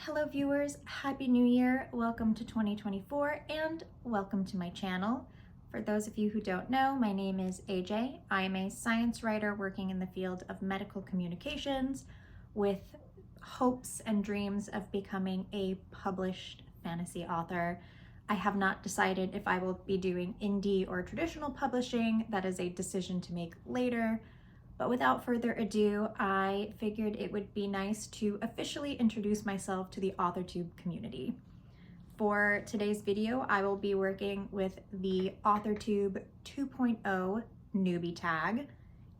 Hello viewers, Happy New Year, welcome to 2024 and welcome to my channel. For those of you who don't know, my name is AJ. I am a science writer working in the field of medical communications with hopes and dreams of becoming a published fantasy author. I have not decided if I will be doing indie or traditional publishing. That is a decision to make later. But without further ado, I figured it would be nice to officially introduce myself to the Authortube community. For today's video, I will be working with the Authortube 2.0 newbie tag.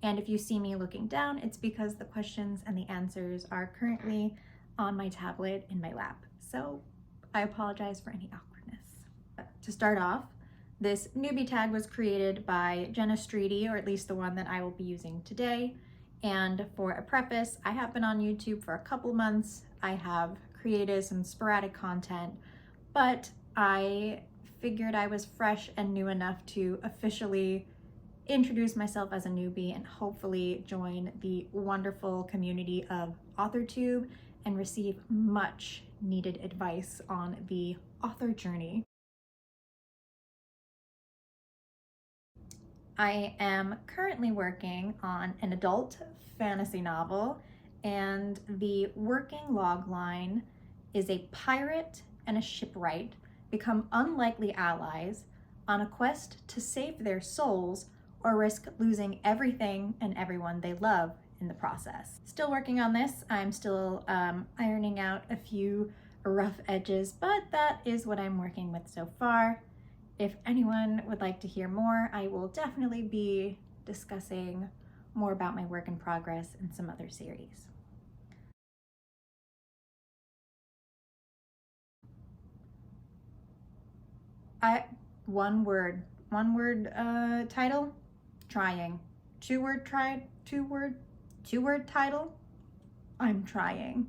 And if you see me looking down, it's because the questions and the answers are currently on my tablet in my lap. So I apologize for any awkwardness. To start off, this newbie tag was created by Jenna Streety, or at least the one that I will be using today. And for a preface, I have been on YouTube for a couple months. I have created some sporadic content, but I figured I was fresh and new enough to officially introduce myself as a newbie and hopefully join the wonderful community of Authortube and receive much needed advice on the author journey. I am currently working on an adult fantasy novel, and the working logline is a pirate and a shipwright become unlikely allies on a quest to save their souls or risk losing everything and everyone they love in the process. Still working on this. I'm still ironing out a few rough edges, but that is what I'm working with so far. If anyone would like to hear more, I will definitely be discussing more about my work in progress in some other series. One word title, trying. Two word title, I'm trying.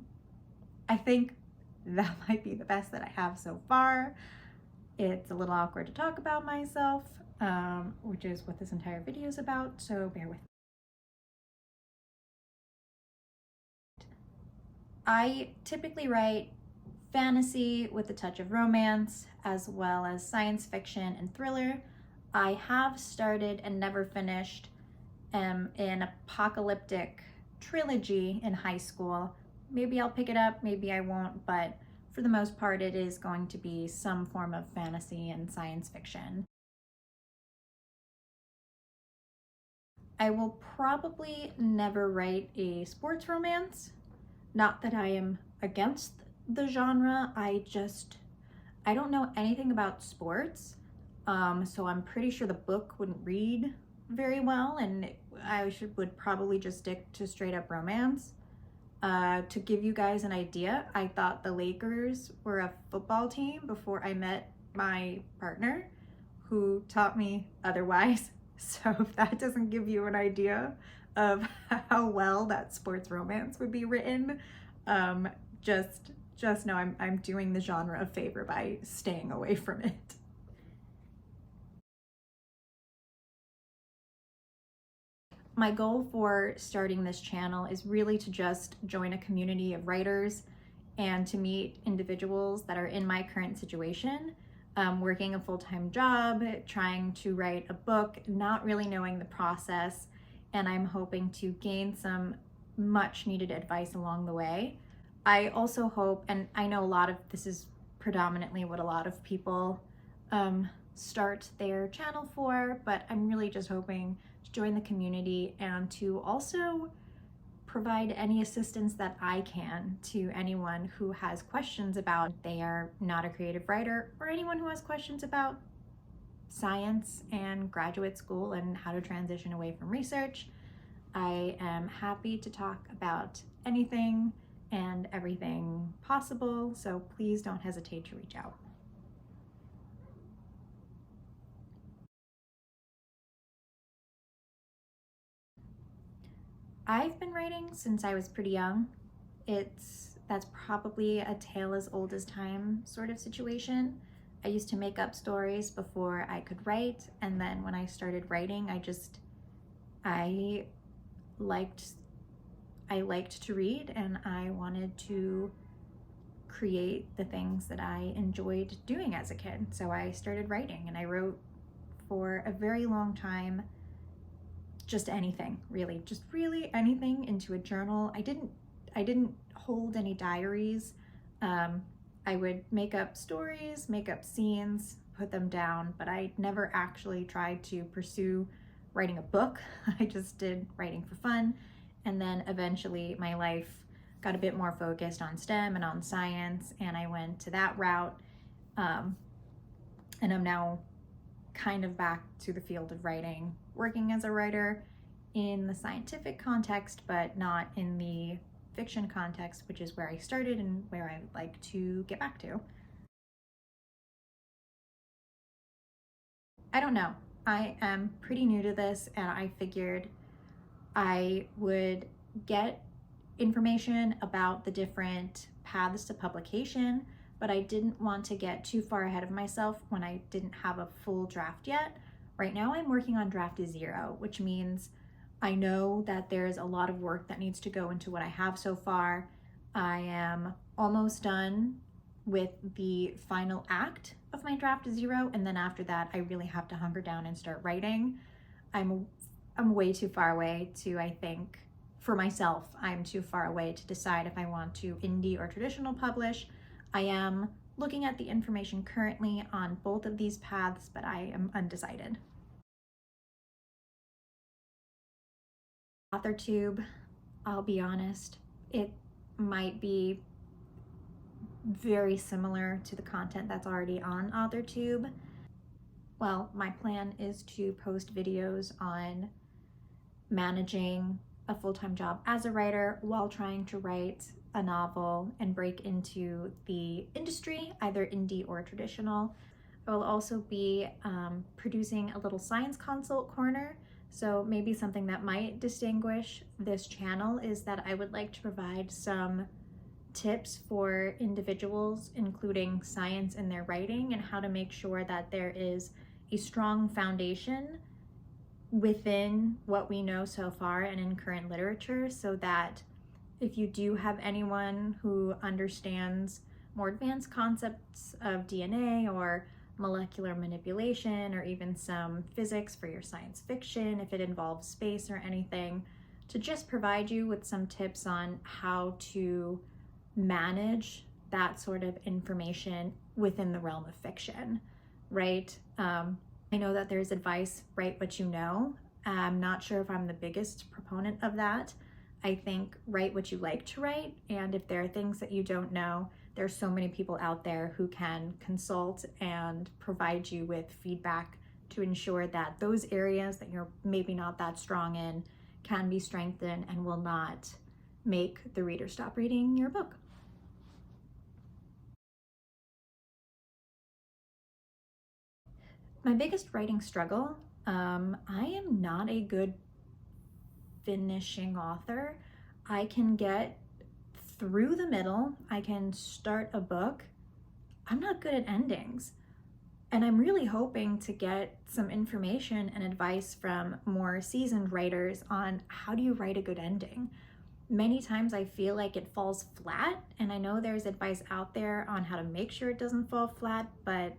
I think that might be the best that I have so far. It's a little awkward to talk about myself, which is what this entire video is about, so bear with me. I typically write fantasy with a touch of romance, as well as science fiction and thriller. I have started and never finished an apocalyptic trilogy in high school. Maybe I'll pick it up, maybe I won't, but for the most part, it is going to be some form of fantasy and science fiction. I will probably never write a sports romance. Not that I am against the genre, I don't know anything about sports, so I'm pretty sure the book wouldn't read very well, and I would probably just stick to straight up romance. To give you guys an idea, I thought the Lakers were a football team before I met my partner, who taught me otherwise. So if that doesn't give you an idea of how well that sports romance would be written, just know I'm doing the genre a favor by staying away from it. My goal for starting this channel is really to just join a community of writers and to meet individuals that are in my current situation, working a full-time job, trying to write a book, not really knowing the process, and I'm hoping to gain some much needed advice along the way. I also hope, and I know a lot of this is predominantly what a lot of people start their channel for, but I'm really just hoping to join the community and to also provide any assistance that I can to anyone who has questions about they are not a creative writer, or anyone who has questions about science and graduate school and how to transition away from research. I am happy to talk about anything and everything possible, so please don't hesitate to reach out. I've been writing since I was pretty young. That's probably a tale as old as time sort of situation. I used to make up stories before I could write, and then when I started writing, I liked to read, and I wanted to create the things that I enjoyed doing as a kid. So I started writing, and I wrote for a very long time, just anything, really, just really anything into a journal. I didn't hold any diaries. I would make up stories, make up scenes, put them down, but I never actually tried to pursue writing a book. I just did writing for fun. And then eventually my life got a bit more focused on STEM and on science, and I went to that route. And I'm now kind of back to the field of writing, working as a writer in the scientific context, but not in the fiction context, which is where I started and where I would like to get back to. I don't know. I am pretty new to this, and I figured I would get information about the different paths to publication, but I didn't want to get too far ahead of myself when I didn't have a full draft yet. Right now I'm working on draft 0, which means I know that there's a lot of work that needs to go into what I have so far. I am almost done with the final act of my draft 0, and then after that I really have to hunker down and start writing. I'm way too far away to, I think, for myself, I'm too far away to decide if I want to indie or traditional publish. I am looking at the information currently on both of these paths, but I am undecided. Authortube, I'll be honest, it might be very similar to the content that's already on Authortube. Well, my plan is to post videos on managing a full-time job as a writer while trying to write a novel and break into the industry, either indie or traditional. I will also be producing a little science consult corner. So maybe something that might distinguish this channel is that I would like to provide some tips for individuals, including science in their writing, and how to make sure that there is a strong foundation within what we know so far and in current literature, so that if you do have anyone who understands more advanced concepts of DNA or molecular manipulation, or even some physics for your science fiction, if it involves space or anything, to just provide you with some tips on how to manage that sort of information within the realm of fiction, right? I know that there's advice, write what you know. I'm not sure if I'm the biggest proponent of that. I think write what you like to write, and if there are things that you don't know, there's so many people out there who can consult and provide you with feedback to ensure that those areas that you're maybe not that strong in can be strengthened and will not make the reader stop reading your book. My biggest writing struggle, I am not a good finishing author. I can get through the middle, I can start a book. I'm not good at endings. And I'm really hoping to get some information and advice from more seasoned writers on how do you write a good ending. Many times I feel like it falls flat, and I know there's advice out there on how to make sure it doesn't fall flat, but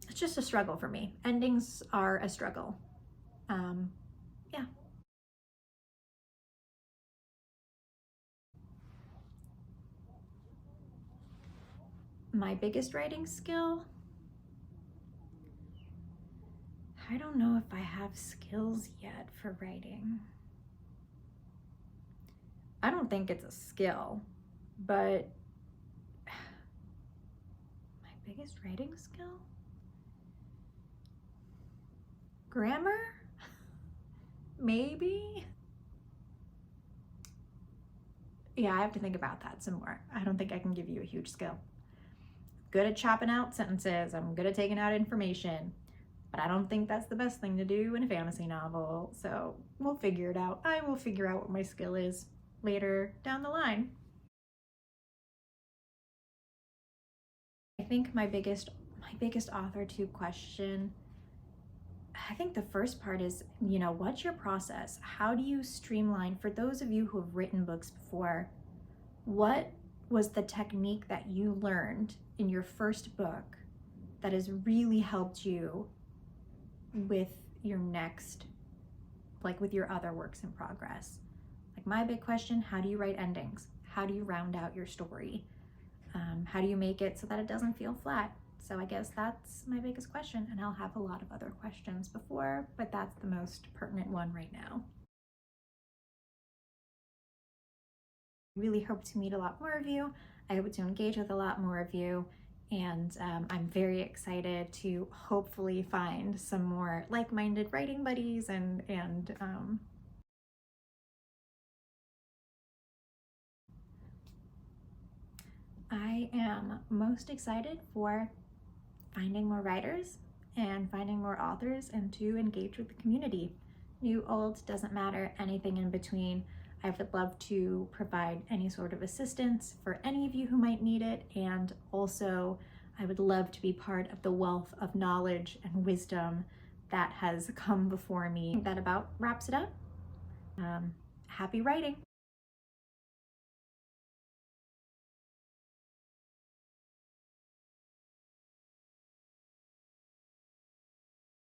it's just a struggle for me. Endings are a struggle. Yeah. My biggest writing skill? I don't know if I have skills yet for writing. I don't think it's a skill, but my biggest writing skill? Grammar? Maybe? Yeah, I have to think about that some more. I don't think I can give you a huge skill. Good at chopping out sentences, I'm good at taking out information, but I don't think that's the best thing to do in a fantasy novel, so we'll figure it out. I will figure out what my skill is later down the line. I think my biggest Authortube question, I think the first part is, what's your process? How do you streamline, for those of you who have written books before, what was the technique that you learned in your first book that has really helped you with your next, like with your other works in progress? Like my big question, how do you write endings? How do you round out your story? How do you make it so that it doesn't feel flat? So I guess that's my biggest question, and I'll have a lot of other questions before, but that's the most pertinent one right now. I really hope to meet a lot more of you. I hope to engage with a lot more of you, and I'm very excited to hopefully find some more like-minded writing buddies and I am most excited for finding more writers and finding more authors and to engage with the community. New, old, doesn't matter, anything in between. I would love to provide any sort of assistance for any of you who might need it, and also I would love to be part of the wealth of knowledge and wisdom that has come before me. That about wraps it up. Happy writing!